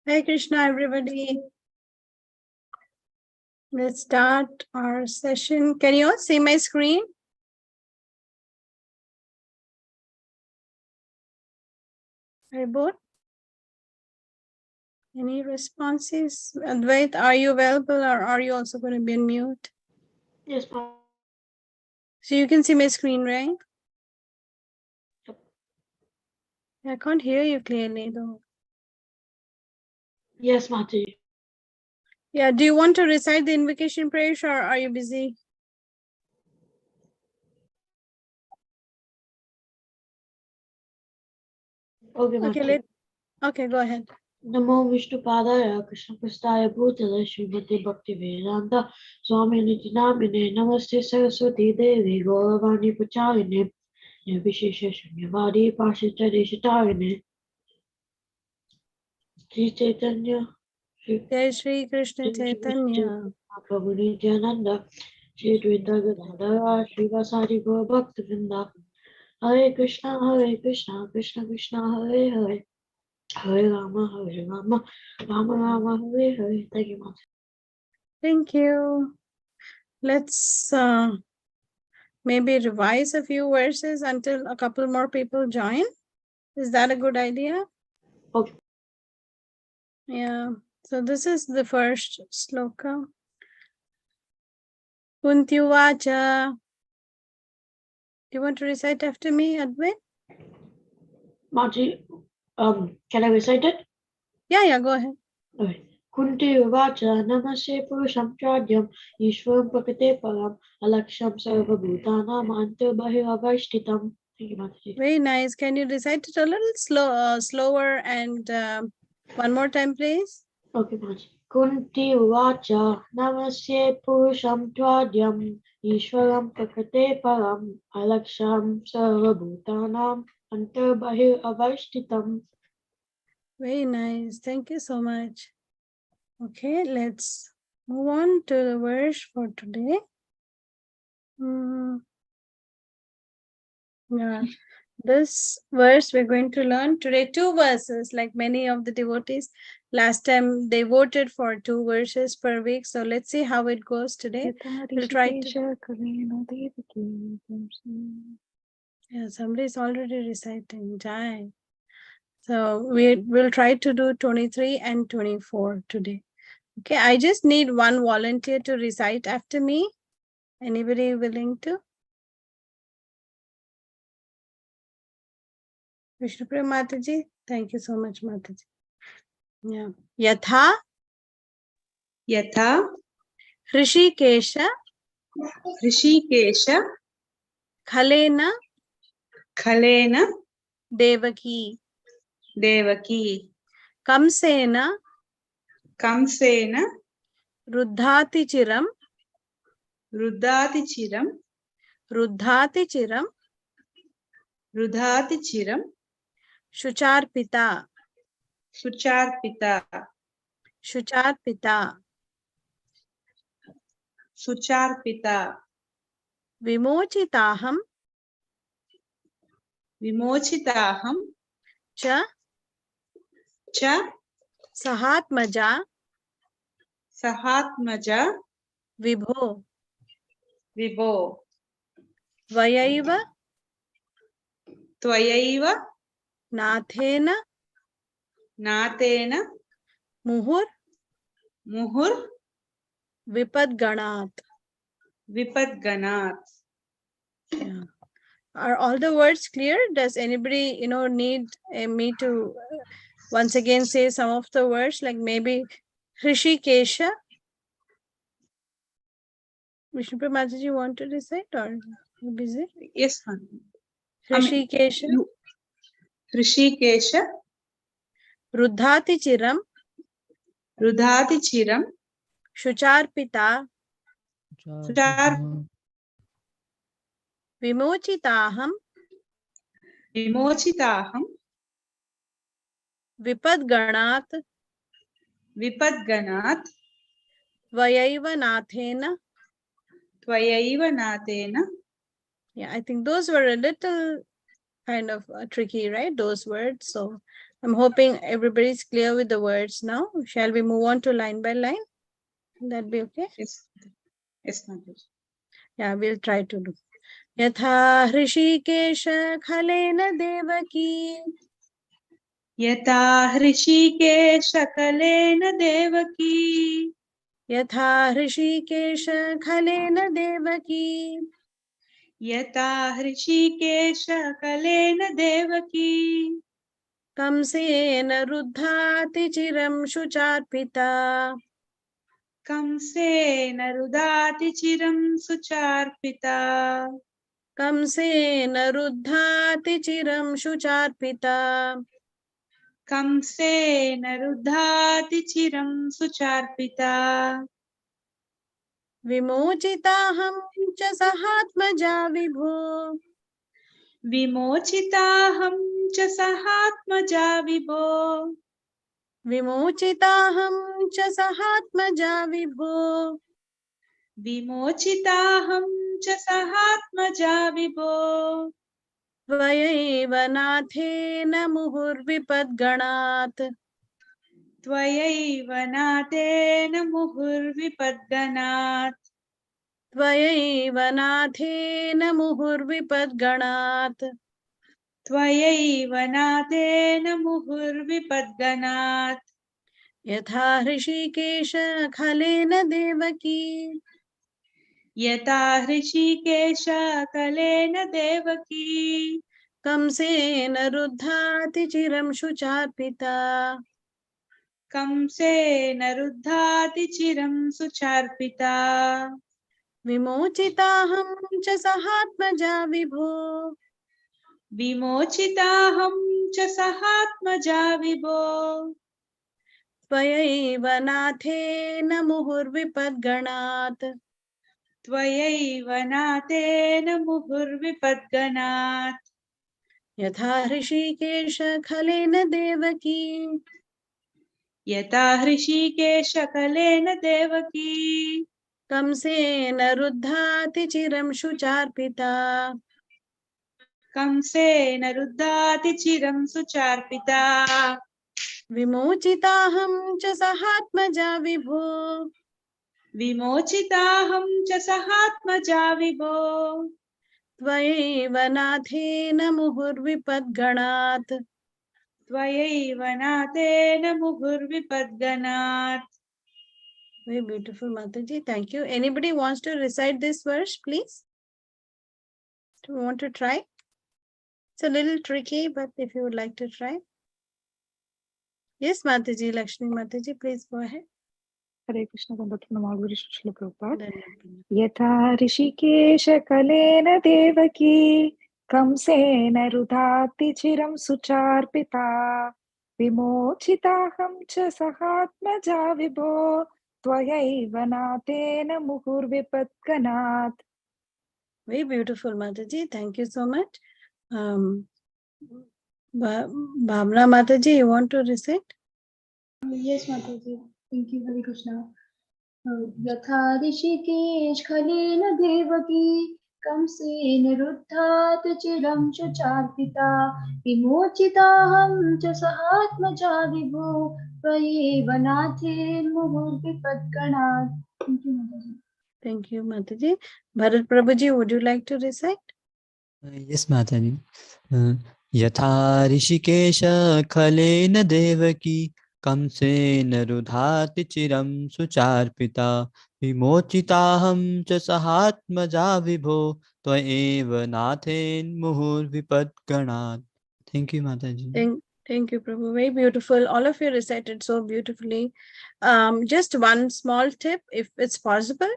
Hare Krishna, everybody. Let's start our session. Can you all see my screen? Very good. Any responses? Advait, are you available or are you also going to be on mute? Yes, ma'am. So you can see my screen, right? Yep. I can't hear you clearly though. Yes, Mataji. Yeah, do you want to recite the invocation prayers or are you busy? Okay, Mataji. Okay, go ahead. Namo Vishnupadaya Krishna Prastaya Bhutala Srimati Bhakti Vedanta Swami Niti Namine Namaste Saraswati Devi Gauravani Pacharine Nirvishesha Shunyavadi Pashita Deshatarine Sri Chaitanya Jai Shri Krishna Chaitanya. Prabhu Nityananda Sri Dvita Gadadara Sri Vasari Gaur Bhakti Vrinda Hare Krishna Krishna Krishna Hare Hare Hare Rama, Rama Rama, Hare Hare. Thank you, Mata. Thank you. Let's maybe revise a few verses until a couple more people join. Is that a good idea? Okay. Yeah. So this is the first sloka. Kunti Uvacha. Do you want to recite after me, Advait? Mati, can I recite it? Yeah, go ahead. Okay. Kunti Uvacha Namaste Purusham Chadyam Ishwaram Prakate Param Alaksham Sarva Bhutanam Antarbahiravaishtitam. Thank you, Mataji. Very nice. Can you recite it a little slower and one more time, please? Okay, Mataji. Kunti Uvacha Namaste Purusham Chadyam Ishwaram Prakate Param Alaksham Sarva Bhutanam Antarbahiravaishtitam. Very nice. Thank you so much. Okay, let's move on to the verse for today. Yeah, this verse we're going to learn today, 2 verses, like many of the devotees. Last time they voted for 2 verses per week. So let's see how it goes today. We'll try to. Yeah, somebody's already reciting. Jai. So we'll try to do 23 and 24 today. Okay, I just need one volunteer to recite after me. Anybody willing to? Vishnupriya Mataji, thank you so much, Mataji. Yeah. Yatha Hrishikesha Khalena Devaki Kamsena Ruddhati Chiram Shucharpita Vimochitaham Cha Sahatmaja Vibho Vayaiva Nathena Muhur Vipadganat. Yeah. Are all the words clear? Does anybody, need me to once again say some of the words, like maybe Hrishikesha? Vishnupriya Mataji, you want to recite or you busy? Yes, ma'am. Hrishikesha. Hrishikesha. Ruddhati Chiram. Shucharpita. Vimochitaham. Vipadganat. Vayaiva Nathena. Yeah, I think those were a little kind of tricky, right? Those words. So I'm hoping everybody's clear with the words now. Shall we move on to line by line? Will that be okay? Yes. Yes, Mataji. Yeah, we'll try to do. Yatha hrishikesh khalena devaki. यथा हृषीकेशकलेन देवकी यथा ऋषिकेश खलेन देवकी यथा हृषीकेशकलेन देवकी कंसेन रुद्धाति चिरं शुचार्पिता कंसेन रुदाति चिरं सुचार्पिता कंसेन रुद्धाति चिरं शुचार्पिता कंसेन रुद्धाति चिरं सुचार्पिता विमोचिताहं च सहात्मजा विभो विमोचिताहं च सहात्मजा विभो विमोचिताहं च सहात्मजा विभो विमोचिताहं च सहात्मजा विभो त्वयैव नाथेन मुहुर्विपद्गणात् त्वयैव नाथेन मुहुर्विपद्गणात् त्वयैव नाथेन मुहुर्विपद्गणात् त्वयैव नाथेन मुहुर्विपद्गणात् यथा हृषीकेश खलेन देवकी यथा हृषीकेश कलेन देवकी कंसेन रुद्धाति चिरं शुचार्पिता कंसेन रुद्धाति चिरं सुचार्पिता विमोचिताहं च सहात्मजा विभो विमोचिताहं च सहात्मजा विभो त्वयैव नाथेन मुहुर्विपद्गणात् त्वयैव नाथेन मुहुर्विपद्गणात् यथा हृषीकेश खलेन देवकी यथा हृषीकेश कलेन देवकी कंसेन रुद्धाति चिरं शुचार्पिता कंसेन रुद्धाति चिरं सुचार्पिता विमोचिताहं च सहात्मजा विभो विमोचिताहं च सहात्मजा विभो त्वयैव नाथेन मुहुर्विपद्गणात् त्वयैव नाथेन मुहुर्विपद्गणात्. Very beautiful, Mataji. Thank you. Anybody wants to recite this verse, please? Do you want to try? It's a little tricky, but if you would like to try. Yes, Mataji, Lakshmi Mataji, please go ahead. Hare Krishna नमागुरु Srila Prabhupada Dhanapana. यथा ऋषिकेश कलेन देवकी कंसेन रुधाति चिरं सुचार्पिता विमोचिताहं च सहात्मजा विभो त्वयैव नाथेन मुहुर्विपद्गणात्. Very beautiful, Mataji. Thank you so much. Bhavna Mataji, you want to recite? Yes, Mataji. Thank you, Hare Krishna. यथा ऋषिकेश खलेन देवकी कंसेन रुद्धात् चिरं शुचार्पिता विमोचिताहं च सहात्मजा विभो त्वयैव नाथेन मुहुर्विपद्गणात्. Thank you, Mataji. Thank you, Mataji. Bharat Prabhuji, would you like to recite? Yes, Mataji. यथा ऋषिकेश खलेन देवकी कंसेन रुधाति चिरं सुचार्पिता विमोचिताहं च सहात्मजा विभो त्वयैव नाथेन मुहुर्विपद्गणात्. Thank you, Mataji. Thank you, Prabhu. Very beautiful. All of you recited so beautifully. Just one small tip, if it's possible,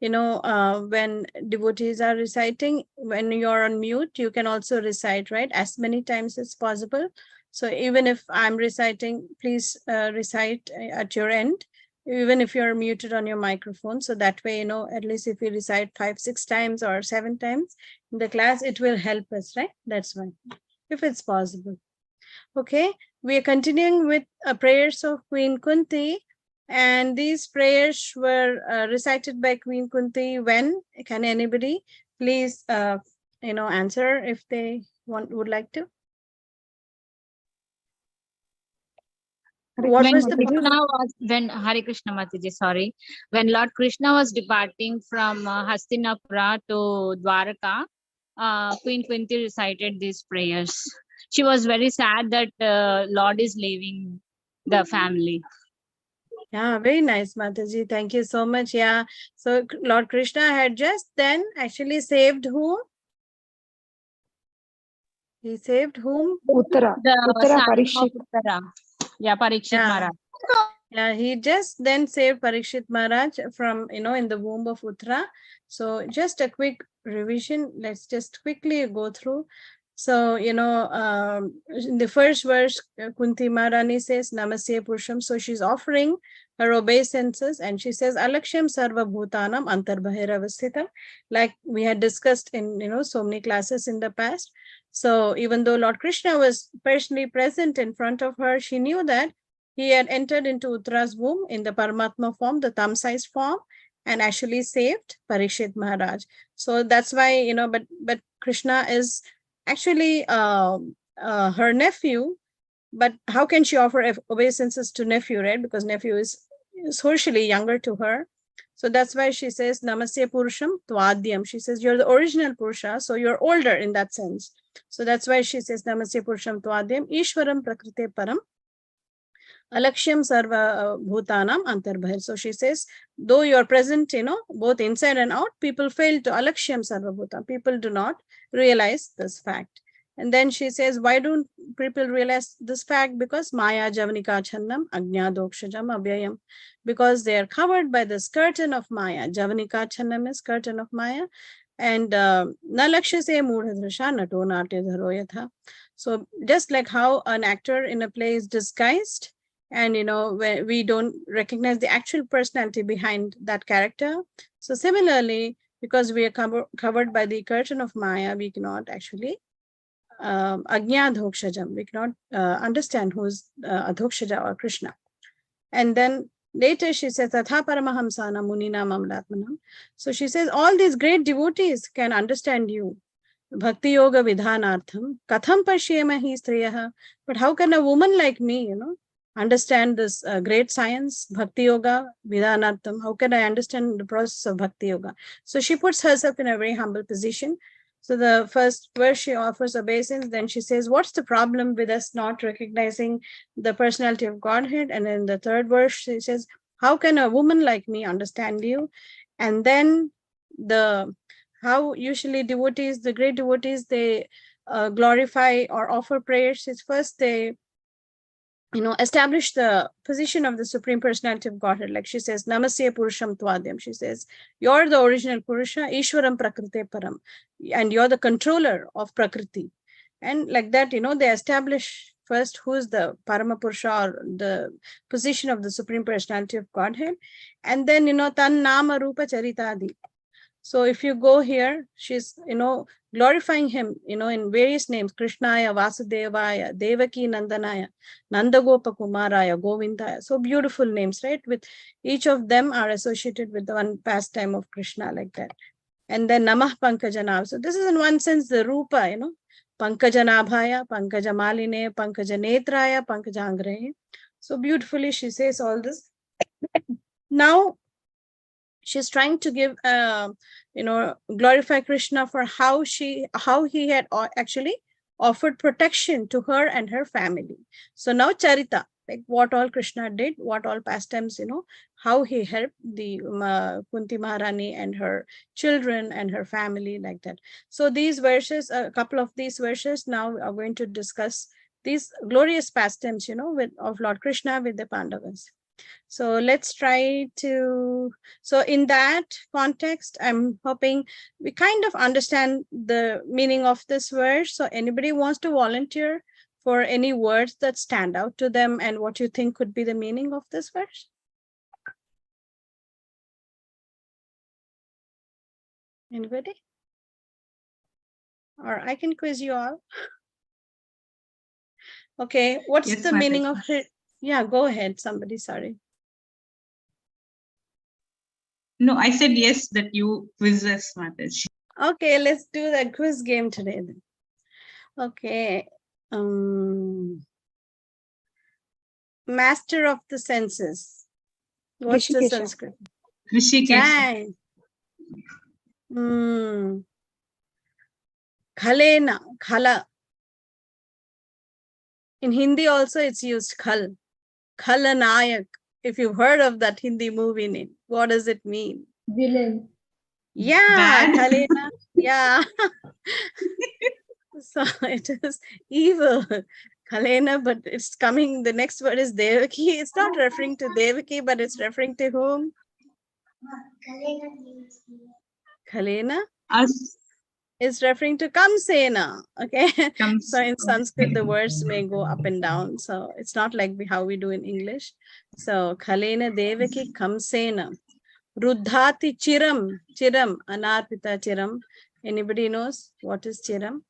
when devotees are reciting, when you're on mute, you can also recite, right? As many times as possible. So even if I'm reciting, please recite at your end, even if you're muted on your microphone. So that way, at least if you recite 5, 6 times or 7 times in the class, it will help us, right? That's why, if it's possible. Okay, we are continuing with prayers of Queen Kunti, and these prayers were recited by Queen Kunti when? Can anybody please answer if they would like to? What When was the Krishna problem? was, when Hare Krishna Mataji, sorry, when Lord Krishna was departing from Hastinapura to Dwaraka, Queen Kunti recited these prayers. She was very sad that Lord is leaving the family. Yeah, very nice, Mataji. Thank you so much. Yeah. So Lord Krishna had just then actually saved whom? He saved whom? Uttara. The Uttara son of Parikshit. Uttara. Yeah, Parikshit Yeah. Maharaj. Yeah, he just then saved Parikshit Maharaj from, in the womb of Uttara. So just a quick revision. Let's just quickly go through. So, in the first verse, Kunti Maharani says, Namasya Purusham. So she's offering her obeisances and she says, Alaksham Sarva Bhutanam Antarbhahiravasthitam. Like we had discussed in, so many classes in the past. So even though Lord Krishna was personally present in front of her, she knew that he had entered into Uttara's womb in the Paramatma form, the thumb-sized form, and actually saved Parikshit Maharaj. So that's why, but Krishna is actually her nephew, but how can she offer obeisances to nephew, right? Because nephew is socially younger to her. So that's why she says, Namasya Purusham Tvadyam. She says, you're the original Purusha, so you're older in that sense. So that's why she says, Namasya Purusham Tvadyam, Ishwaram Prakrite Param, Alaksham Sarva Bhutanam Antarbhir. So she says, though you're present, both inside and out, people fail to Alaksham Sarva Bhutanam. People do not realize this fact. And then she says, why don't people realize this fact? Because Maya Javanika Channam Agnya Dokshajam Abhyayam. Because they are covered by this curtain of Maya. Javanika Channam is curtain of Maya. And Nalaksha se Mudhadrisha Nato Natya Dharoyatha. So just like how an actor in a play is disguised, and when we don't recognize the actual personality behind that character, so similarly, because we are covered by the curtain of Maya, we cannot actually Agnya Dhokshajam, we cannot understand who's Adhokshaja or Krishna. And then later she says, Tatha Paramahamsana Munina Mamlatmanam. So she says, all these great devotees can understand you. Bhakti Yoga Vidhanartham. Katham Pashyemahi Striyaha. But how can a woman like me, understand this great science, Bhakti Yoga Vidhanartham? How can I understand the process of Bhakti Yoga? So she puts herself in a very humble position. So the first verse she offers obeisance, then she says, what's the problem with us not recognizing the personality of Godhead? And then the third verse she says, how can a woman like me understand you? And then how usually devotees, the great devotees, they glorify or offer prayers is first they establish the position of the Supreme Personality of Godhead. Like she says, Namasya Purusham Tvadyam. She says, you're the original Purusha, Ishwaram Prakrite Param, and you're the controller of Prakriti. And like that, they establish first who's the Parama Purusha or the position of the Supreme Personality of Godhead. And then, Tan Nama Rupa Charitadi. So if you go here, she's, glorifying him, in various names, Krishnaya, Vasudevaya, Devaki Nandanaya, Nandagopa Kumaraya, Govindaya. So beautiful names, right? With each of them are associated with the one pastime of Krishna like that. And then Namah Pankajanav. So this is in one sense the Rupa, Pankajanabhaya, Pankajamaline, Pankajanetraya, Pankajangrehe. So beautifully she says all this. Now, she's trying to give glorify Krishna for how he had actually offered protection to her and her family. So now Charita, like what all Krishna did, what all pastimes, how he helped the Kunti Maharani and her children and her family, like that. So these verses, a couple of these verses now are going to discuss these glorious pastimes, of Lord Krishna with the Pandavas. So let's try to, so in that context, I'm hoping we kind of understand the meaning of this verse. So anybody wants to volunteer for any words that stand out to them and what you think could be the meaning of this verse? Anybody? Or I can quiz you all. Okay, what's Yes, the meaning Mataji. of it? Yeah, go ahead, somebody, sorry. No, I said yes, that you quiz us, Mataji. Okay, let's do the quiz game today then. Okay. master of the senses. What's the Rishikesha. Sanskrit? Rishikesh. Jai. Khalena, khala. In Hindi also it's used khal. Khalanayak. If you've heard of that Hindi movie name, what does it mean? Villain. Yeah, Bad. Khalena. Yeah. So it is evil. Khalena, but it's coming. The next word is Devaki. It's not referring to Devaki, but it's referring to whom? Khalena Us is referring to Kamsena. Okay. comes. So in Sanskrit, the words may go up and down. So it's not like how we do in English. So Khalena Devaki Kamsena. Ruddhati Chiram. Chiram. Anarpita Chiram. Anybody knows what is Chiram?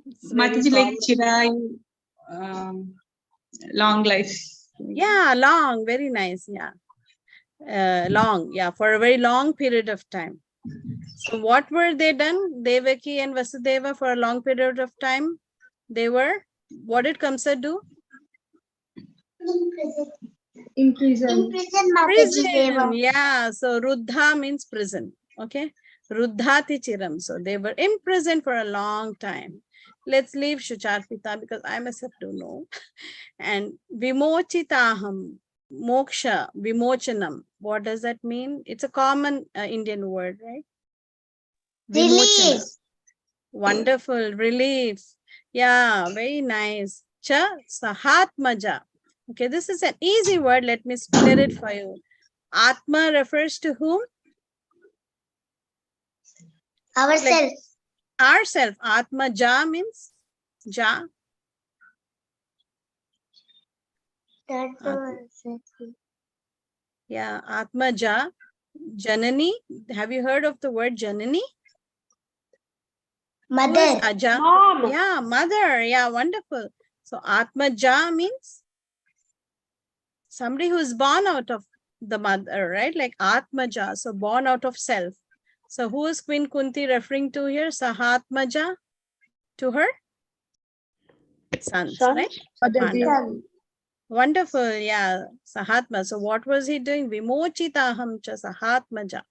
It's very Mataji, like common. Chirayu, long life. Yeah, long, very nice. Yeah. Long, yeah, for a very long period of time. So what were they done? Devaki and Vasudeva for a long period of time. They were, what did Kamsa do? In prison. Prison. Yeah, so Ruddha means prison. Okay. Ruddhati Chiram. So they were in prison for a long time. Let's leave Shucharpita because I myself don't know. And Vimochitaham, moksha, vimochanam. What does that mean? It's a common Indian word, right? Vimochana. Wonderful. Relief. Yeah, very nice. Cha sahatmaja. Okay, this is an easy word. Let me spell it for you. Atma refers to whom? Ourselves. Ourself. Atma ja means ja. Yeah, Atma ja. Janani. Have you heard of the word Janani? Who is Mother. Aja? Mom. Yeah, mother. Yeah, wonderful. So Atma ja means somebody who is born out of the mother, right? Like Atmaja, so born out of self. So who is Queen Kunti referring to here? Sahatmaja to her sons, Sons. right? Mother Wonderful. Wonderful, yeah. Sahatma. So what was he doing? Vimochitaham cha Sahatmaja.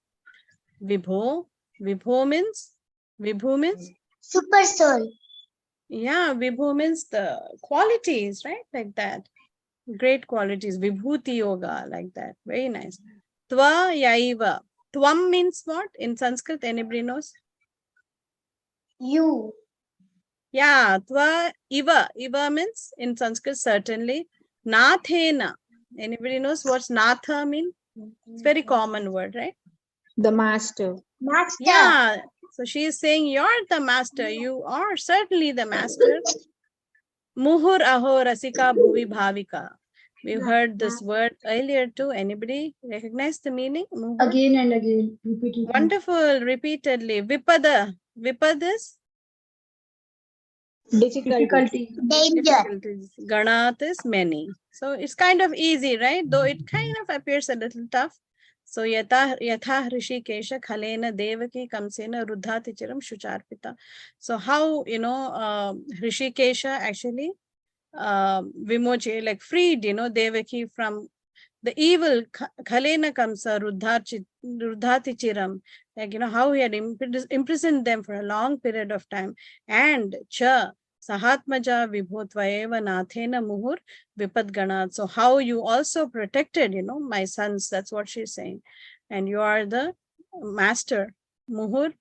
Vibho. Vibho means? Super soul. Yeah, Vibho means the qualities, right? Like that. Great qualities. Vibhuti yoga, like that. Very nice. Tva yaiva. Tvam means what in Sanskrit? Anybody knows? You. Yeah, tva iva. Iva means in Sanskrit certainly. Nathena. Anybody knows what's natha mean? It's very common word, right? The master. Master. Yeah. So she is saying you're the master. You are certainly the master. Muhur aho rasika bhuvi bhavika. We heard this word earlier too. Anybody recognize the meaning? Muhur? Again and again. Repeatedly. Wonderful. Repeatedly. Vipada. Vipad is Difficulty. Danger. difficulties. Ganat is many. So it's kind of easy, right? Though it kind of appears a little tough. So yatha Hrishikesha khalena devaki kamsena ruddhati chiram shucharpita. So how, Hrishikesha actually vimoche, like freed, Devaki from the evil. Khalena kamsa ruddhati chiram. Like, how he had imprisoned them for a long period of time. And cha sahatmaja vibhotvaeva nathena muhur vipadganat. So how you also protected, my sons. That's what she's saying. And you are the master. Muhur.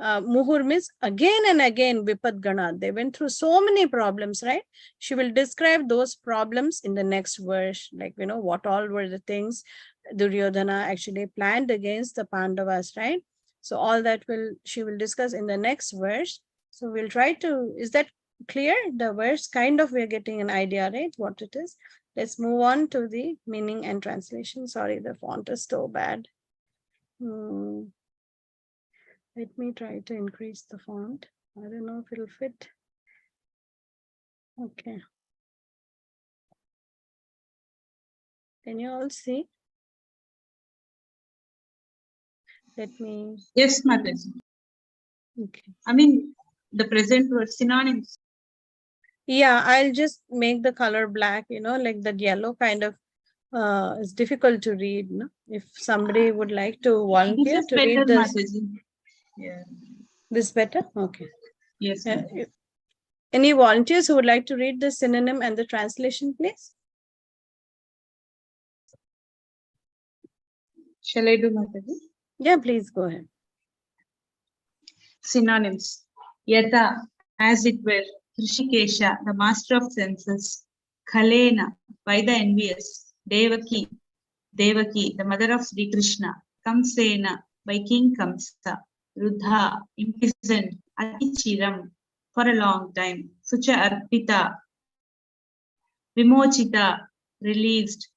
Muhur means again and again vipadganat. They went through so many problems, right? She will describe those problems in the next verse. Like, what all were the things Duryodhana actually planned against the Pandavas, right? So all that she will discuss in the next verse. So we'll try to, is that clear? The verse, kind of, we're getting an idea, right? What it is. Let's move on to the meaning and translation. Sorry, the font is so bad. Let me try to increase the font. I don't know if it'll fit. Okay. Can you all see? Let me. Yes, Mataji. Okay. I mean, the present word synonyms. Yeah, I'll just make the color black, like that yellow kind of is difficult to read. No? If somebody would like to This volunteer is to better, read this, Mataji. Yeah. this better? Okay. Yes, Mataji. Any volunteers who would like to read the synonym and the translation, please? Shall I do, Mataji? Yeah, please go ahead. Synonyms. Yata, as it were. Rishikesha, the master of senses. Khalena, by the envious. Devaki, the mother of Sri Krishna. Kamsena, by King Kamsa. Rudha, imprisoned. Atichiram, for a long time. Sucha Arpita, Vimochita, released.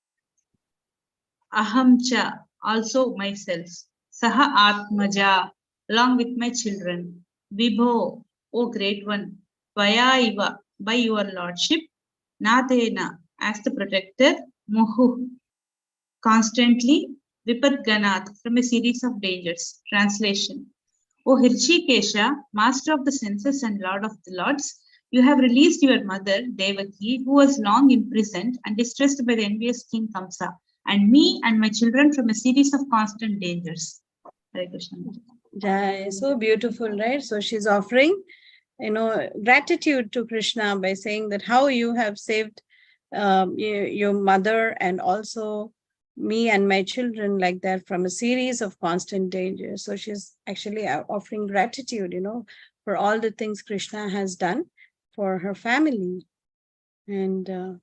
Ahamcha, also myself. Saha Atmaja, along with my children. Vibho, O great one. Vayaiva, by your lordship. Nathena, as the protector. Muhu, constantly. Vipadganath, from a series of dangers. Translation. O Hirshikesha, master of the senses and lord of the lords, you have released your mother, Devaki, who was long imprisoned and distressed by the envious King Kamsa, and me and my children from a series of constant dangers. Hare Krishna. Jai, so beautiful, right? So she's offering, gratitude to Krishna by saying that how you have saved your mother and also me and my children like that from a series of constant dangers. So she's actually offering gratitude, for all the things Krishna has done for her family. And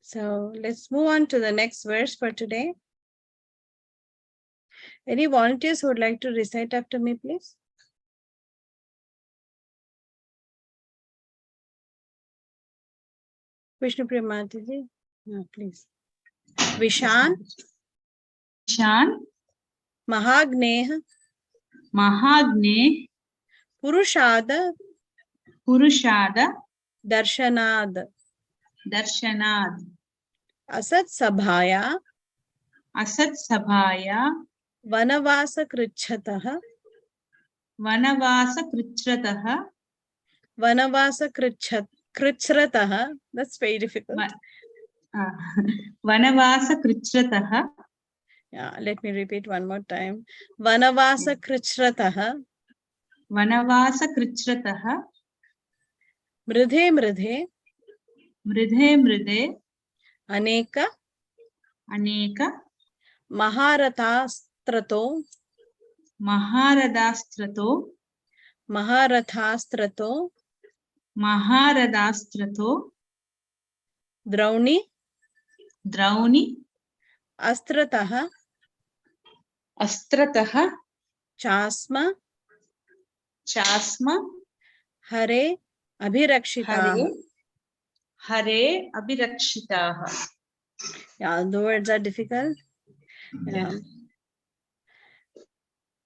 so let's move on to the next verse for today. Any volunteers who would like to recite after me, please? Vishnu Priya Mataji, please. Vishan, Shan, Mahagneha, Mahagne, Purushada, Purushada, Darshanad, Darshanad, Asat Sabhaya, Asat Sabhaya, Vanavasa Krichataha, Vanavasa Krichrataha, Vanavasa Krichrataha, that's very difficult. Vanavasa Krichrataha, Yeah, let me repeat one more time. Vanavasa Krichrataha, Vanavasa Krichrataha, Mridhe Mridhe, Mridhe Mridhe, Aneka, Aneka, Maharathastrato, Maharadastrato, Maharathastrato, Maharadastrato, Drauni, Drauni, Astrataha, Astrataha, Chasma, Chasma, Hare, Abhirakshitaha. Hare, Abhirakshitaha. Yeah, the words are difficult.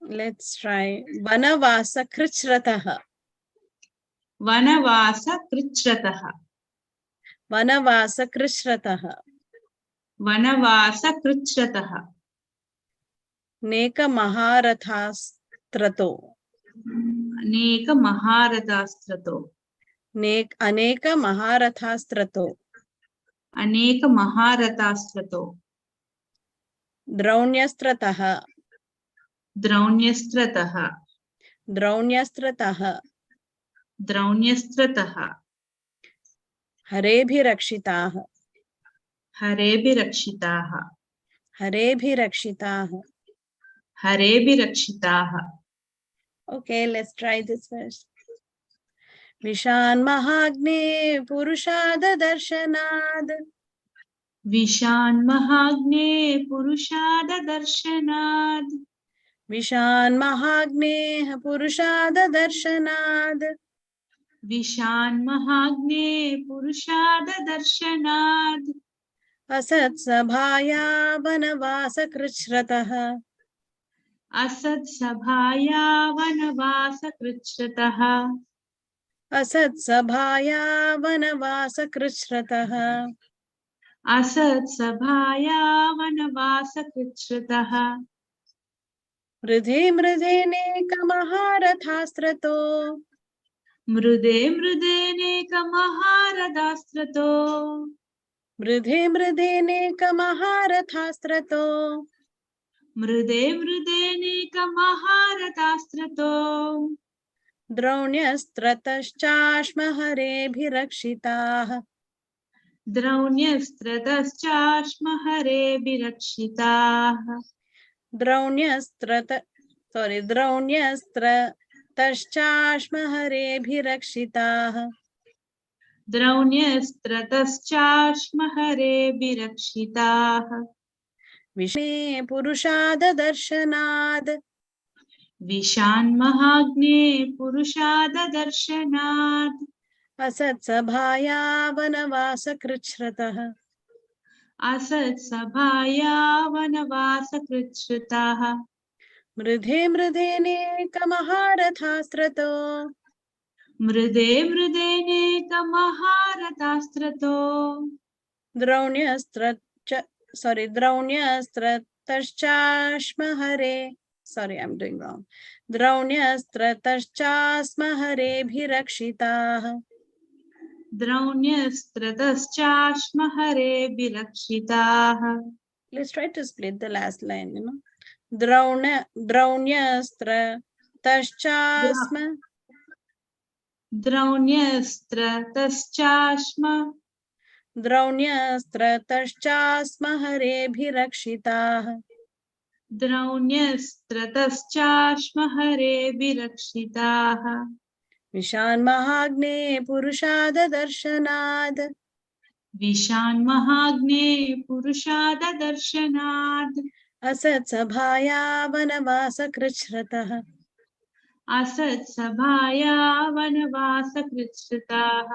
Let's try. Vanavasa Krichrataha. Vanavasa Krichrataha. Vanavasa Krichrataha. Vanavasa Krichrataha. Neka Maharathastrato. Aneka Maharadastrato. Aneka Maharathastrato. Aneka Maharadastrato. Draunyastrataha. Draunyastrataha. Draunyastrataha. Draunyastrataha. Harebhirakshitaha. Harebhirakshitaha. Harebhirakshitaha. Harebhirakshitaha. Okay, let's try this verse. Vishan Mahagne Purushada Darshanad. Vishan Mahagne Purushada Darshanad. Vishan Mahagne Purushada Darshanad. Vishan Mahagne Purushada Darshanad. Asat Sabhaya Vanavasa Krichrataha. Asad Sabhaya Vanavasa Krichrataha. Asat Sabhaya Vanavasa Krichrataha. Asad Sabhaya Vanavasa Krichrataha. Mridhe Mridhe Neka Maharathastrato. Mrude mrudenekamaharadastrato. मृधे मृधेनेकमहारथास्त्रतो Mrude mrudenekamaharadastrato. द्रोण्यस्त्रतश्चाश्महरेभिरक्षिताः द्रौण्यस्त्रतश्चाश्महरेभिरक्षिताः. द्रौण्यस्त्रतश्चाश्महरेभिरक्षिताः द्रौण्यस्त्रतश्चाश्महरेभिरक्षिताः. विष्णे पुरुषाददर्शनाद् विशान्महाग्ने पुरुषाददर्शनात्. असत्सभाया वनवासकृच्छ्रतः असत्सभाया वनवासकृच्छ्रुताः. मृधे मृधेनेकमहारथास्त्रतो मृदे मृदेनेकमहारथास्त्रतो. द्रौण्यस्त्रतश्चाश्महरे sorry I'm doing wrong द्रौण्यस्त्रतश्चास्महरेभिरक्षिताः द्रौण्यस्त्रतश्चाश्महरेभिरक्षिताः. let's try to split the last line द्रौण्यस्त्रतश्चास्म द्रौण्यस्त्रतश्चास्महरेभिरक्षिताः द्रौण्यस्त्रतश्चाश्महरेभिरक्षिताः. विशान्महाग्ने पुरुषाददर्शनाद् विशान्महाग्ने पुरुषाददर्शनात्. असत्सभाया वनवासकृच्छ्रतः असत्सभाया वनवासकृच्छ्रुताः.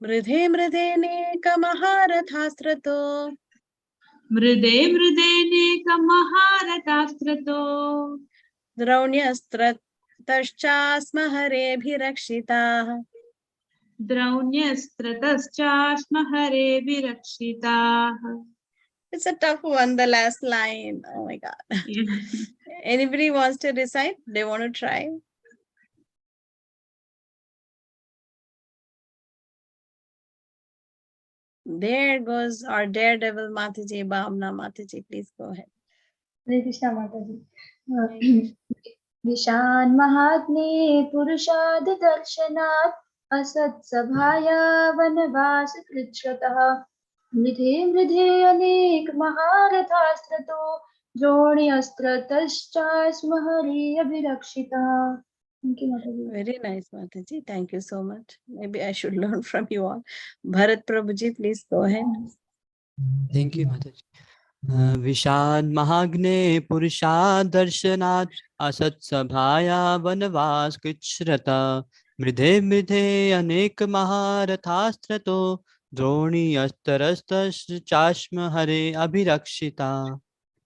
मृधे मृधेनेकमहारथास्त्रतो मृदे मृदेनेकमहारथास्त्रतो. द्रौण्यस्त्रतश्चास्महरेभिरक्षिताः द्रौण्यस्त्रतश्चाश्महरेभिरक्षिताः. It's a tough one, the last line. Oh my God. Anybody wants to recite? They want to try? There goes our daredevil Mataji, Bhavna Mataji. Please go ahead. Hare Krishna Mataji. विशान् महाग्ने पुरुषाद दर्शनात् असत्सभाया वनवासकृच्छ्रतः मृधे मृधे अनेक महारथास्त्रतो द्रोण्यस्त्रतश्चास्महरे अभिरक्षितः. Thank you, Mataji. Very nice, Mataji. Thank you so much. Maybe I should learn from you all. Bharat Prabhuji, please go ahead. Thank you, Mataji. विषाद महाग्ने पुरुषादर्शनात् असत्सभाया वनवास कृच्छ्रता मृधे मृधे अनेक महारथास्त्रतो द्रोणीयस्तरस्तश्चाश्म हरे अभिरक्षिता.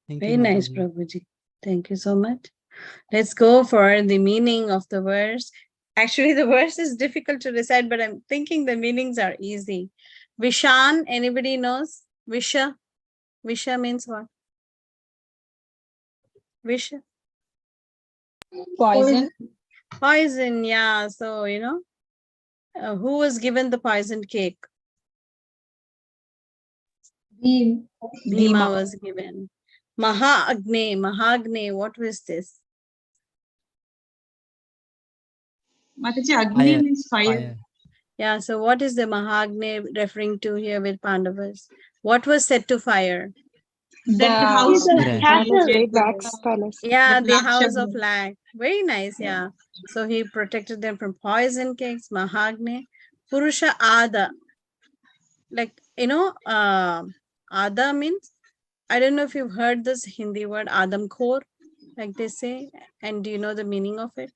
Very nice, Prabhuji. Thank you so much. Let's go for the meaning of the verse. Actually, the verse is difficult to recite, but I'm thinking the meanings are easy. Vishan, anybody knows? Visha? Visha means what? Visha? Poison. Poison, yeah. So, who was given the poisoned cake? Bhim. Bhima was given. Mahagne, what was this? Mataji, Agni means fire. Yeah, so what is the Mahagne referring to here with Pandavas? What was set to fire? The house. Wax palace. Yeah, The the black house Shagni. of lac. Very nice, yeah. So he protected them from poison cakes, Mahagne. Purusha Ada. Like, Ada means, I don't know if you've heard this Hindi word, Adam Khor, like they say. And do you know the meaning of it?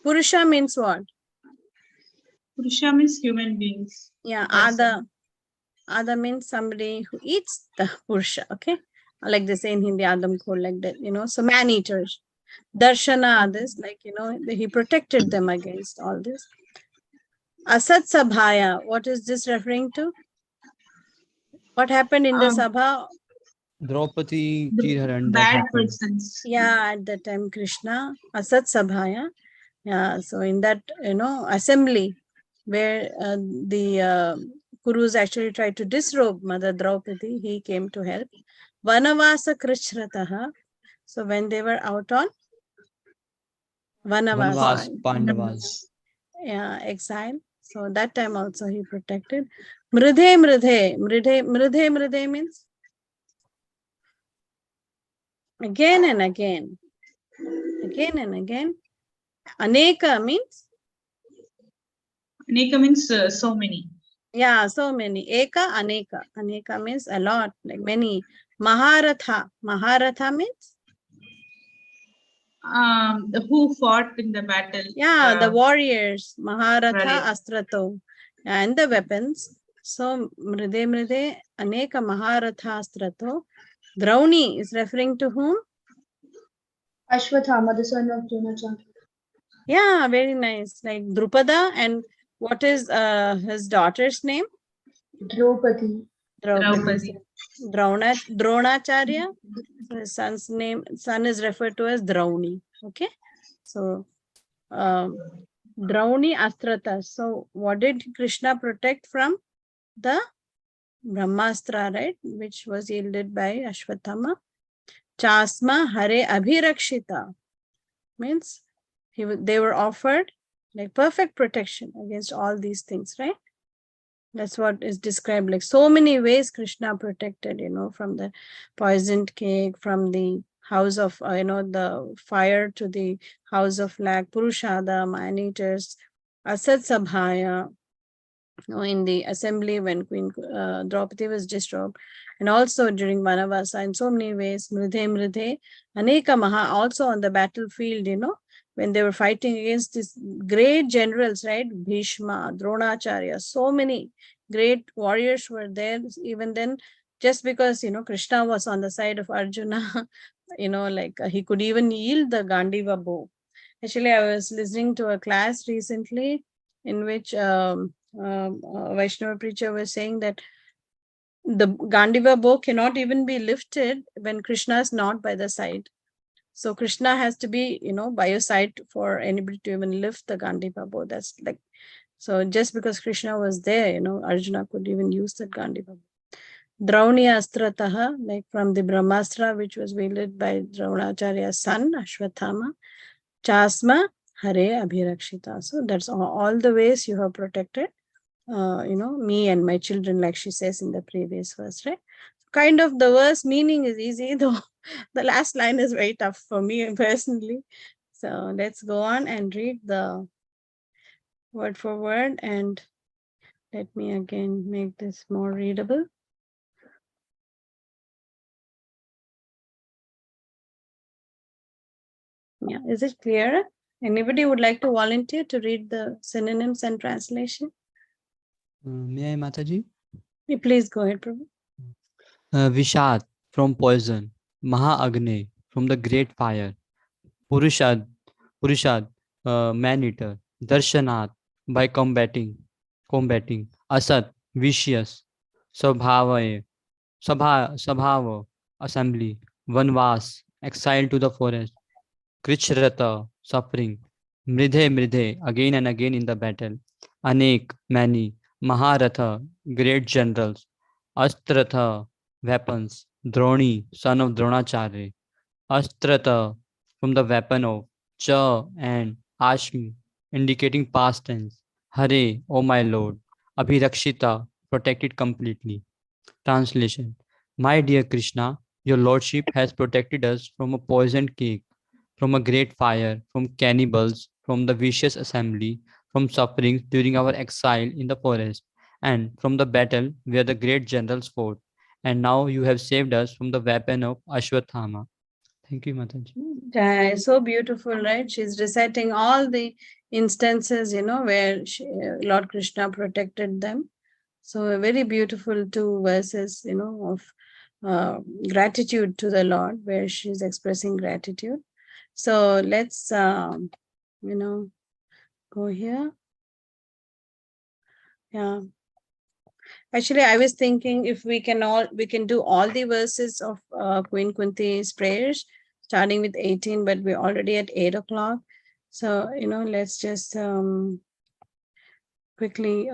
Purusha means what? Purusha means human beings. Yeah, Person. Ada means somebody who eats the Purusha, okay? Like they say in Hindi, Adam Khor, like that, so man-eaters. Darshana, this, like, he protected them against all this. Asat Sabhaya, what is this referring to? What happened in the Sabha? Draupadi The bad persons. Yeah, at that time, Krishna, Asat Sabhaya, Yeah, so in that, assembly where the Kurus actually tried to disrobe Mother Draupadi, he came to help. Vanavasa Krishrataha. So when they were out on Vanvas, Vanavasa, Pandavas. yeah, exile. So that time also he protected. Mridhe means again and again. Again and again. Aneka means, Aneka means so many. yeah, so many. Eka, aneka. Aneka means a lot, like many. Maharatha. Maharatha means, Who fought in the battle? yeah, the warriors. Maharatha Warrior. astrato. And the weapons. So, mride, aneka maharatha astrato. Drauni is referring to whom? Ashwathama, the son of Dronacharya. Yeah, very nice. Like Drupada, and what is his daughter's name? Draupadi. Draupadi. Dronacharya. So his son is referred to as Drauni. Okay. So Drauni Astrata. So what did Krishna protect from? The Brahmastra, right? Which was yielded by Ashwatthama. Chasma Hare Abhirakshita. Means they were offered like perfect protection against all these things, right? That's what is described, like so many ways Krishna protected, from the poisoned cake, from the house of, the fire, to the house of lack, Purushada, man-eaters, Asat Sabhaya, in the assembly when Queen Draupadi was disrobed, and also during Vanavasa in so many ways, Mridhe, Aneka Maha, also on the battlefield, when they were fighting against these great generals, right? Bhishma, Dronacharya, so many great warriors were there. Even then, just because, Krishna was on the side of Arjuna, he could even yield the Gandiva bow. Actually, I was listening to a class recently in which Vaishnava preacher was saying that the Gandiva bow cannot even be lifted when Krishna is not by the side. So Krishna has to be, by your side for anybody to even lift the Gandiva bow. That's like, so just because Krishna was there, Arjuna could even use that Gandiva bow. Drauni Astrataha, like from the Brahmastra, which was wielded by Dronacharya's son, Ashwathama. Chasma Hare Abhirakshita. So that's all the ways you have protected, me and my children, like she says in the previous verse, right? Kind of the verse meaning is easy, though the last line is very tough for me personally. So let's go on and read the word for word, and let me again make this more readable. Yeah, is it clear? Anybody would like to volunteer to read the synonyms and translation? May I, Mataji? Please go ahead, Prabhu. Vishad from poison, Maha-Agne from the great fire, Purushad, man-eater, Darshanat by combating, Asat, vicious, Sabhava, assembly, Vanvas, exile to the forest, Krichrata, suffering, Mridhe, again and again in the battle, Anek, many, Maharatha, great generals, Astratha, weapons, Droni, son of Dronacharya, Astrata, from the weapon of Cha and Ashmi, indicating past tense, Hare, O my Lord, Abhirakshita, protected completely. Translation: My dear Krishna, your Lordship has protected us from a poisoned cake, from a great fire, from cannibals, from the vicious assembly, from sufferings during our exile in the forest, and from the battle where the great generals fought. And now you have saved us from the weapon of Ashwathama. Thank you, Mataji. Yeah, so beautiful, right? She's reciting all the instances, where Lord Krishna protected them. So a very beautiful 2 verses, of gratitude to the Lord, where she's expressing gratitude. So let's, go here. Yeah. Actually, I was thinking if we can do all the verses of Queen Kunti's prayers, starting with 18, but we're already at 8 o'clock. So, let's just quickly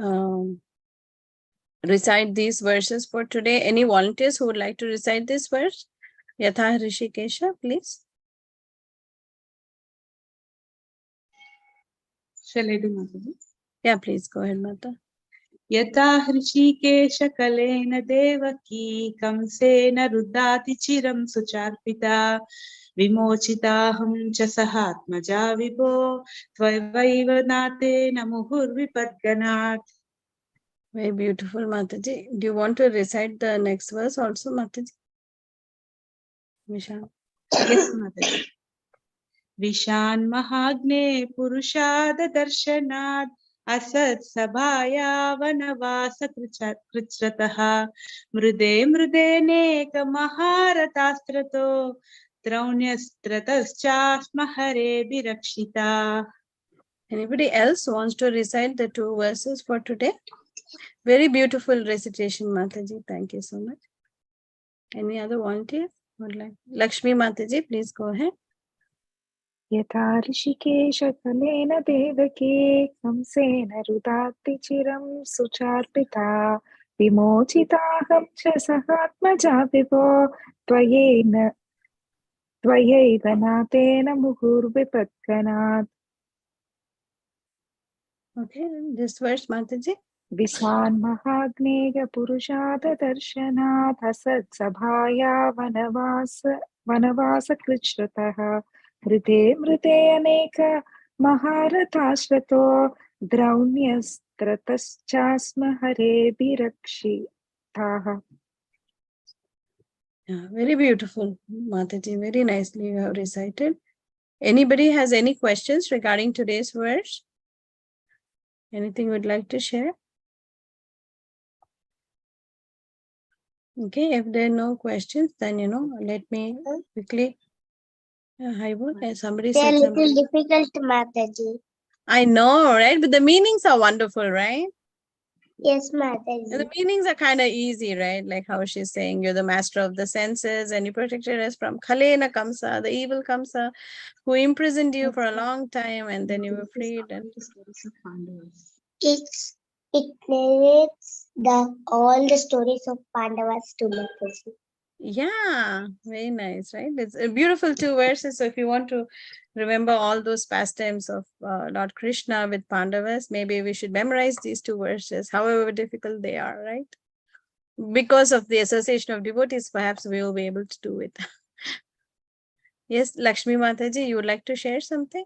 recite these verses for today. Any volunteers who would like to recite this verse? Yatha Hrishikesha, please. Shall I do, Mataji? Yeah, please go ahead, Mata. यथा हृषीकेशकलेन देवकी कंसेन रुदाति चिरं सुचार्पिता विमोचिताहं च सहात्मजा विभो त्वयैव नातेन मुहुर्विपद्गणात्. Very beautiful, Mataji. Do you want to recite the next verse also, Mataji? Vishan. Yes, Mataji. विशान् महाग्ने पुरुषाददर्शनात् असत् सभाया वनवासकृच्छ्रतः मृदे मृदेनेकमहारथास्त्रतो द्रौण्यस्त्रतश्चास्म हरेभिरक्षिता. Anybody else wants to recite the 2 verses for today? Very beautiful recitation, Mataji. Thank you so much. Any other volunteers would like? Lakshmi Mataji, please go ahead. यथा ऋषिकेशकलेन देवके कंसेन रुदात्ति चिरं सुचार्पिता विमोचिताहं च सहात्मजा विभो त्वयैव नातेन मुहुर्विपद्गणात्. Okay, this verse, Mataji. विशान्महाग्नेयपुरुषाददर्शनात् असत्सभाया वनवासकृच्छ्रतः मृते अनेक महारथाश्रतो द्रौण्यस्त्रतश्चास्म हरेभिरक्षिताः. Yeah, very beautiful, Mataji. Very nicely you have recited. Anybody has any questions regarding today's verse? Anything you would like to share? Okay, if there are no questions, then let me quickly. Somebody They are said little something. difficult, Mataji. I know, right? But the meanings are wonderful, right? Yes, And the Mataji. meanings are kind of easy, right? Like how she's saying, you're the master of the senses and you protected us from Khalena Kamsa, the evil Kamsa, who imprisoned you for a long time and then you were freed. And It narrates all the stories of Pandavas to Mataji. yeah, very nice, right? It's a beautiful 2 verses. So if you want to remember all those pastimes of Lord Krishna with Pandavas, maybe we should memorize these 2 verses, however difficult they are, right? Because of the association of devotees, perhaps we will be able to do it. Yes, Lakshmi Mataji, you would like to share something?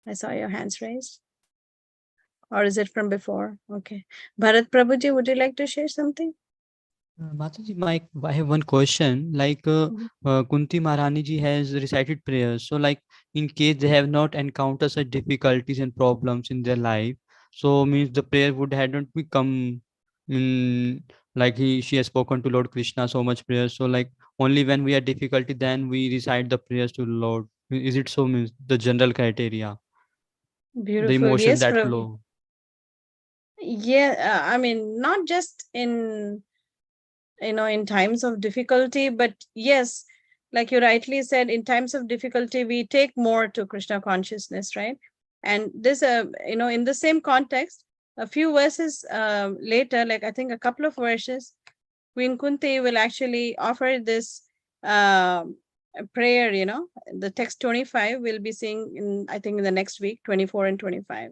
I saw your hands raised. Or is it from before? Okay. Bharat Prabhuji, would you like to share something? Mataji, I have one question. Like Kunti Maharani ji has recited prayers. So, like in case they have not encountered such difficulties and problems in their life, so means the prayer would had not become in like she has spoken to Lord Krishna so much prayers. So, like only when we are difficulty, then we recite the prayers to Lord. Is it so? Means the general criteria, the Beautiful. emotion Yes, that Prabhu. flow. Yeah, I mean, not just in in times of difficulty, but yes, like you rightly said, in times of difficulty we take more to Krishna consciousness, right? And this in the same context, a few verses later, like I think a couple of verses, Queen Kunti will actually offer this prayer. The text 25 will be seeing in, I think, in the next week, 24 and 25.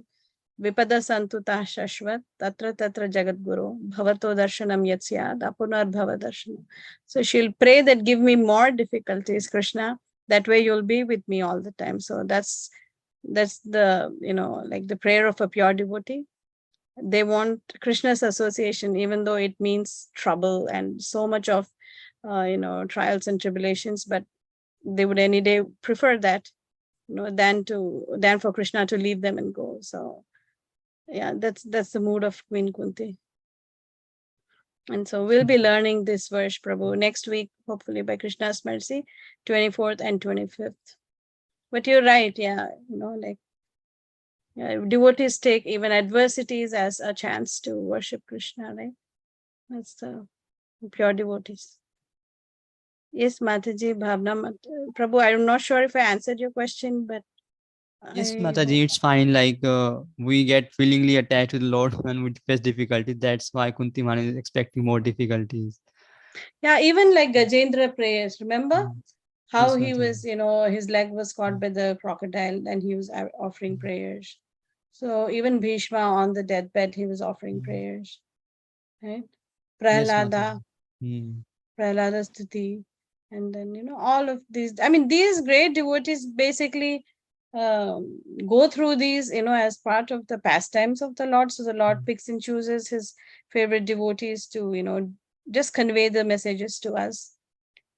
Vipada santuta shashvat tatra tatra jagat guru bhavato darshanam yatsya apunar bhava darshanam. So she'll pray that give me more difficulties, Krishna. That way you'll be with me all the time. So that's the like the prayer of a pure devotee. They want Krishna's association, even though it means trouble and so much of trials and tribulations, but they would any day prefer that than for Krishna to leave them and go. So yeah, that's the mood of Queen Kunti. And so we'll be learning this verse, Prabhu, next week, hopefully by Krishna's mercy, 24th and 25th. But you're right, yeah, like devotees take even adversities as a chance to worship Krishna, right? That's the pure devotees. Yes, Mataji, Bhavna, Prabhu, I'm not sure if I answered your question, but Yes, I Mataji, it's fine. Like we get willingly attached to the Lord when we face difficulties. That's why Kunti Mani is expecting more difficulties. yeah, even like Gajendra prayers, remember Mm. how Yes, he Mataji. was, his leg was caught by the crocodile and he was offering prayers. So even Bhishma on the deathbed, he was offering prayers, right? Yes, Prahlada, Mataji. Mm. Prahlada Stuti, and then, all of these. I mean, these great devotees basically go through these, as part of the pastimes of the Lord. So the Lord picks and chooses his favorite devotees to, just convey the messages to us.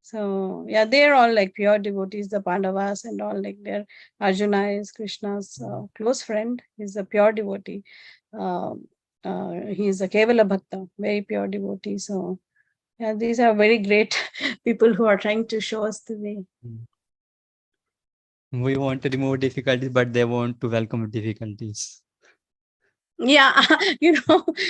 So yeah, they're all like pure devotees, the Pandavas and all, like their Arjuna is Krishna's close friend. He's a pure devotee. He's a Kevala Bhakta, very pure devotee. So yeah, these are very great people who are trying to show us the way. We want to remove difficulties, but they want to welcome difficulties. Yeah,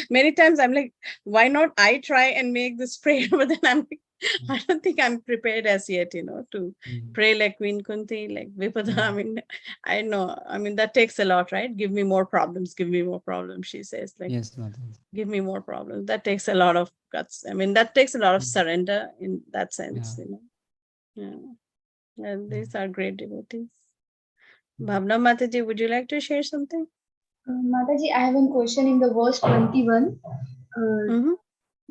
many times I'm like, why not I try and make this prayer? But then I'm like, I don't think I'm prepared as yet, to pray like Queen Kunti, like Vipada. I mean, I know. I mean, that takes a lot, right? Give me more problems, give me more problems, she says. Like, Yes, Mataji. give me more problems. That takes a lot of guts. I mean, that takes a lot of Mm. surrender in that sense, Yeah. Yeah. And these are great devotees. Bhavna Mataji, would you like to share something? Mataji, I have one question in the verse 21, Mm-hmm.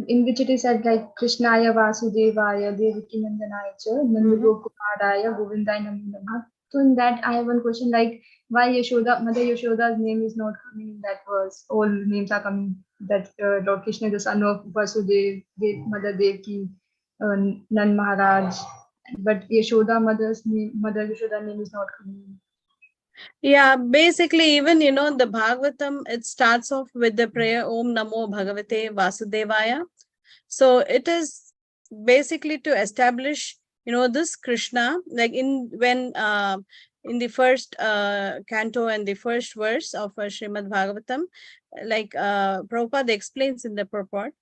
in which it is said like Krishnaya Vasudevaya Devaki Nandanaya cha Mm-hmm. Nandagokumaraya Govindaya Namo Namah. So in that I have one question like why Yashoda, Mother Yashoda's name is not coming in that verse. All names are coming. That Lord Krishna is the son of Vasudev, Mother Devaki, Nan Maharaj. But Mother Yashoda name is not coming in. Yeah, basically, even the Bhagavatam, it starts off with the prayer Om Namo Bhagavate Vasudevaya. So it is basically to establish, this Krishna, like in the first canto and the first verse of Srimad Bhagavatam, like Prabhupada explains in the purport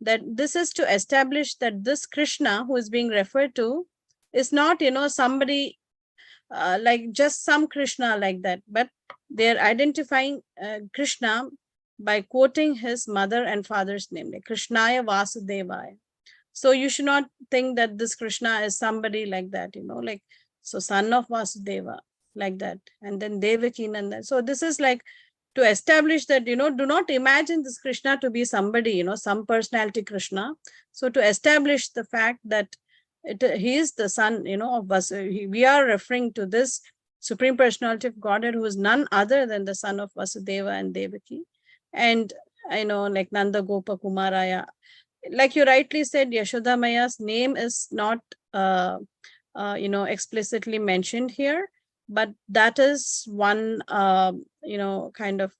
that this is to establish that this Krishna who is being referred to is not, somebody like just some Krishna like that, but they're identifying Krishna by quoting his mother and father's name, like Krishnaya Vasudevaya. So you should not think that this Krishna is somebody like that, like, so son of Vasudeva, like that. And then Devaki Nanda. So this is like to establish that, do not imagine this Krishna to be somebody, some personality Krishna. So to establish the fact that he is the son, of Vasudeva. We are referring to this Supreme Personality of Godhead who is none other than the son of Vasudeva and Devaki. And like Nanda Gopa Kumaraya, like you rightly said, Yashoda Maya's name is not explicitly mentioned here, but that is one kind of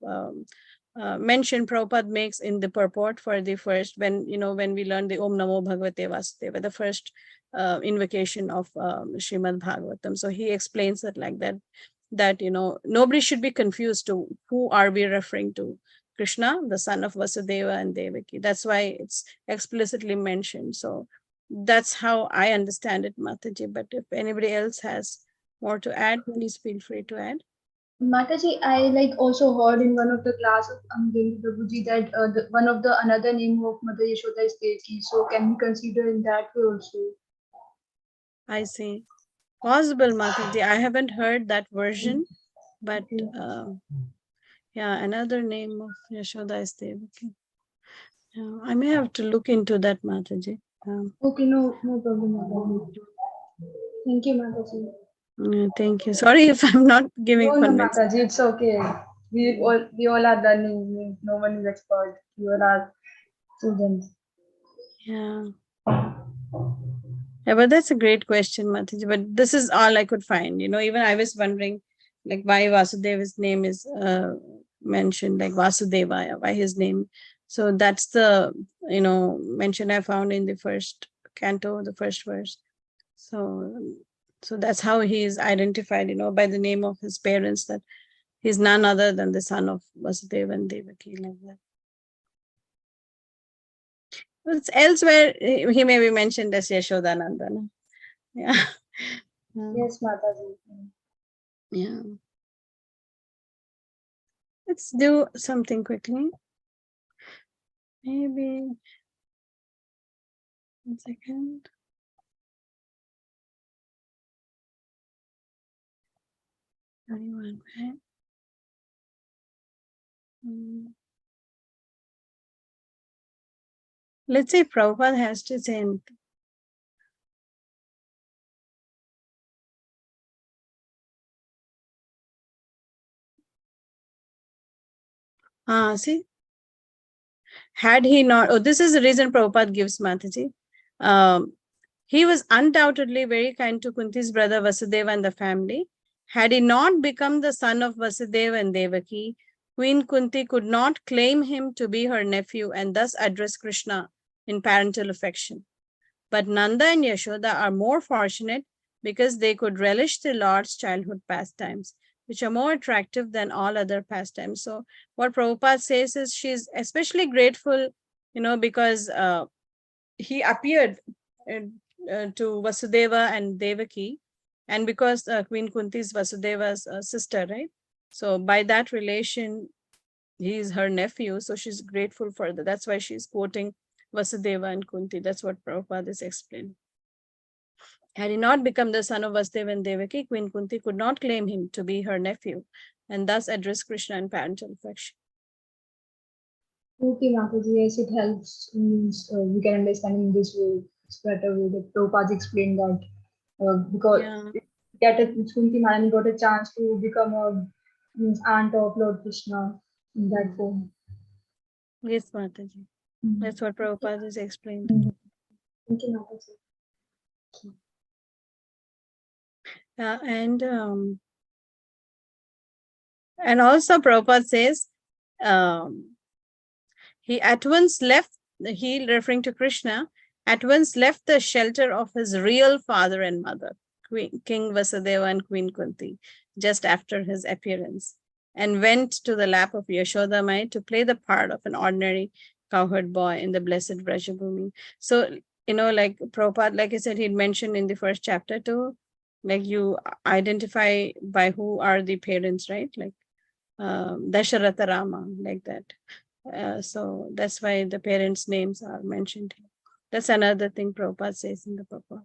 mention Prabhupada makes in the purport for the first, when we learn the Om Namo Bhagavate Vasudeva, the first invocation of Srimad Bhagavatam. So he explains it like that nobody should be confused to who are we referring to. Krishna, the son of Vasudeva and Devaki. That's why it's explicitly mentioned. So that's how I understand it, Mataji. But if anybody else has more to add, please feel free to add. Mataji, I like also heard in one of the class of Amjali Prabhuji that one of the another name of Mother Yashoda is Devaki. So can we consider in that way also? I see. Possible, Mataji. I haven't heard that version, but Okay. yeah, another name of Yashoda is Devaki. Yeah, I may have to look into that, Mataji. Okay, no problem, Mataji. Thank you, Mataji. Thank you. Sorry if I'm not giving No, convincing. Mataji, it's okay. We all are learning. No one is expert. We all are students. Yeah. Yeah, but that's a great question, Mataji. But this is all I could find. Even I was wondering, like, why Vasudeva's name is mentioned, like Vasudeva, why his name. So that's the mention I found in the first canto, the first verse. So that's how he is identified, by the name of his parents, that he's none other than the son of Vasudeva and Devaki, like that. It's elsewhere he may be mentioned as Yashodanandana. Yeah. Yes, Mataji. Yeah. Let's do something quickly. Maybe 1 second. Anyone, okay? Let's say Prabhupada has to say anything. See, had he not, this is the reason Prabhupada gives Mataji. He was undoubtedly very kind to Kunti's brother Vasudeva and the family. Had he not become the son of Vasudeva and Devaki, Queen Kunti could not claim him to be her nephew and thus address Krishna in parental affection. But Nanda and Yashoda are more fortunate because they could relish the Lord's childhood pastimes, which are more attractive than all other pastimes. So what Prabhupada says is she's especially grateful, because he appeared to Vasudeva and Devaki, and because Queen Kunti is Vasudeva's sister, right? So by that relation, he is her nephew, so she's grateful for that. That's why she's quoting Vasudeva and Kunti. That's what Prabhupada is explaining. Had he not become the son of Vasudeva and Devaki, Queen Kunti could not claim him to be her nephew and thus address Krishna in parental affection. Okay, Mataji, yes, it helps. Means we can understand in this way, it's better way that Prabhupada explained that because Kunti Maharani got a chance to become a aunt of Lord Krishna in that form. Yes, Mataji. That's what Prabhupada has explained. Thank you, Mataji. And also Prabhupada says, he at once left, he referring to Krishna, at once left the shelter of his real father and mother, King Vasudeva and Queen Kunti, just after his appearance, and went to the lap of Yashoda Mai to play the part of an ordinary cowherd boy in the blessed Vrajabhumi. So, like Prabhupada, like I said, he'd mentioned in the first chapter too, like you identify by who are the parents, right? Like Dasharatha Rama, like that. So that's why the parents' names are mentioned here. That's another thing Prabhupada says in the purport.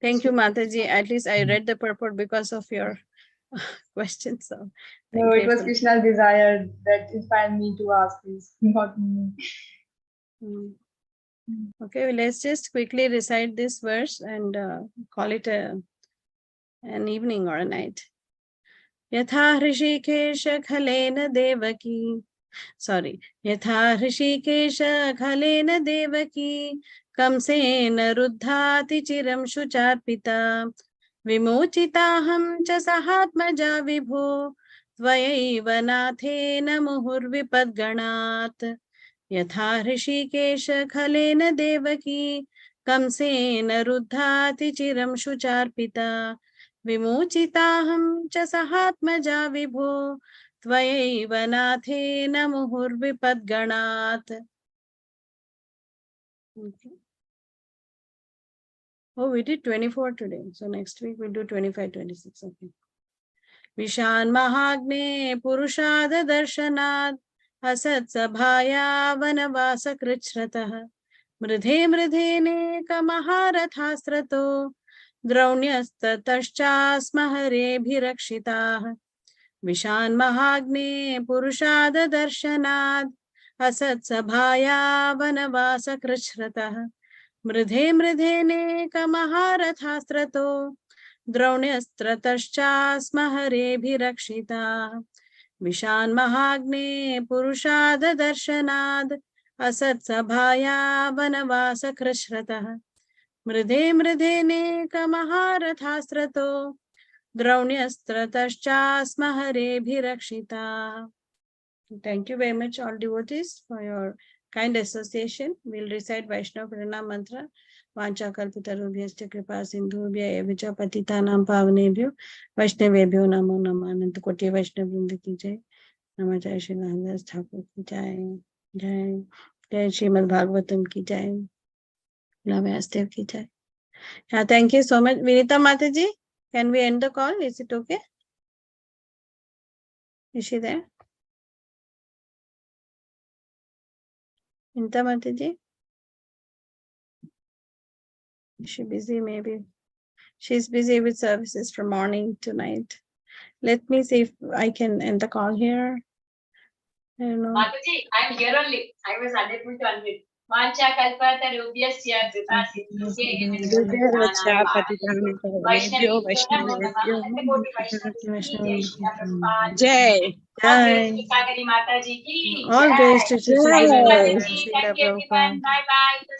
Thank you, Mataji. At least I read the purport because of your question. So no, it was Krishna's desire that inspired me to ask this, not me. Okay, well, let's just quickly recite this verse and call it an evening or a night. Yatha Hrishikesha Khalena Devaki. Sorry. Yatha Hrishikesha Khalena Devaki. Kamsena Ruddhati Chiram Shucharpita. Vimochitaham cha sahatmaja vibho. Tvayaiva nathena muhurvipadganat. Yatha Hrishikesha Khalena Devaki. Kamsena Ruddhati Chiram Shucharpita. विमोचिताहं च सहात्मजा विभो त्वयैव नाथेन मुहुर्विपद्गणात्. Okay. Oh, we did 24 today. So next week we'll do 25, 26. Okay. Vishan Mahagne Purushad Darshanad Asat Sabhaya Vanavasa Krichrataha Mridhe Mridhene Kamaharathasrato द्रौण्यस्ततश्चास्म हरेभिरक्षिताः विशान् महाग्ने पुरुषाद दर्शनात् असत्सभाया वनवासकृच्छ्रतः मृधे मृधेनेकमहारथास्त्रतो द्रौण्यस्त्रतश्चास्म हरेभिरक्षिताः विशान् महाग्ने पुरुषाद दर्शनात् असत्सभाया वनवासकृच्छ्रतः मृधे मृधेनेकमहारथास्त्रतो द्रौण्यस्त्रतश्चास्म हरेभिरक्षिताः. Thank you very much, all devotees, for your kind association. We'll recite Vaishnava Pranam mantra. Vancha kalpitarubhyascha kripa sindhubhya evacha patitanam pavanebhyo Vaishnavebhyo namo namah. Ananta koti Vaishnava vrinda ki jai. Namah Shri Namas Thakur ki jai. Jai. Jai Srimad Bhagavatam ki jai. Namaste ki jai. Yeah, thank you so much. Vinita Mataji, can we end the call? Is it okay? Is she there? Vinita Mataji? Is she busy? Maybe. She's busy with services from morning to night. Let me see if I can end the call here. I don't know. Mataji, I'm here only. I was unable to unmute. Mancha kalpatarubhyasya Vaishnavebhyo, Vaishnavebhyo, Jai. Jai. Sagari Mataji ki All jai. praise to Srila Thank you, Prabhupada. Mataji. Srila Thank you, everyone. Prabhupada. Bye bye.